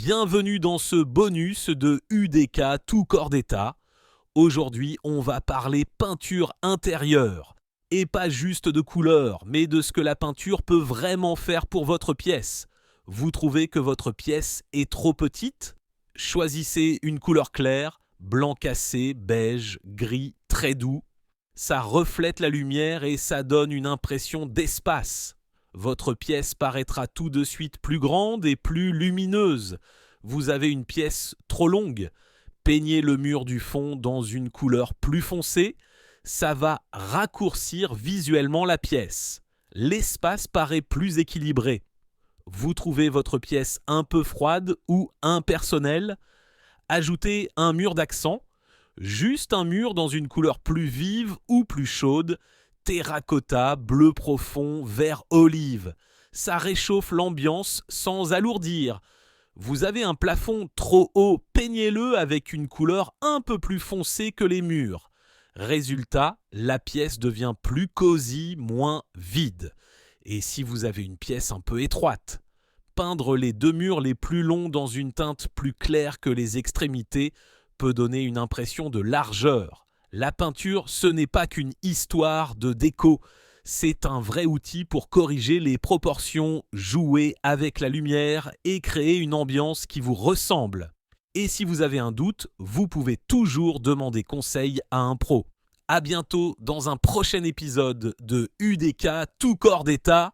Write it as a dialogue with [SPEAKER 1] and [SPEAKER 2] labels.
[SPEAKER 1] bienvenue dans ce bonus de UDK tout corps d'état. Aujourd'hui, on va parler peinture intérieure. Et pas juste de couleur, mais de ce que la peinture peut vraiment faire pour votre pièce. Vous trouvez que votre pièce est trop petite ? Choisissez une couleur claire, blanc cassé, beige, gris, très doux. Ça reflète la lumière et ça donne une impression d'espace. Votre pièce paraîtra tout de suite plus grande et plus lumineuse. Vous avez une pièce trop longue. Peignez le mur du fond dans une couleur plus foncée. Ça va raccourcir visuellement la pièce. L'espace paraît plus équilibré. Vous trouvez votre pièce un peu froide ou impersonnelle ? Ajoutez un mur d'accent. Juste un mur dans une couleur plus vive ou plus chaude. Terracotta, bleu profond, vert olive. Ça réchauffe l'ambiance sans alourdir. Vous avez un plafond trop haut, peignez-le avec une couleur un peu plus foncée que les murs. Résultat, la pièce devient plus cosy, moins vide. Et si vous avez une pièce un peu étroite, peindre les deux murs les plus longs dans une teinte plus claire que les extrémités peut donner une impression de largeur. La peinture, ce n'est pas qu'une histoire de déco, c'est un vrai outil pour corriger les proportions, jouer avec la lumière et créer une ambiance qui vous ressemble. Et si vous avez un doute, vous pouvez toujours demander conseil à un pro. À bientôt dans un prochain épisode de UDK tout corps d'état.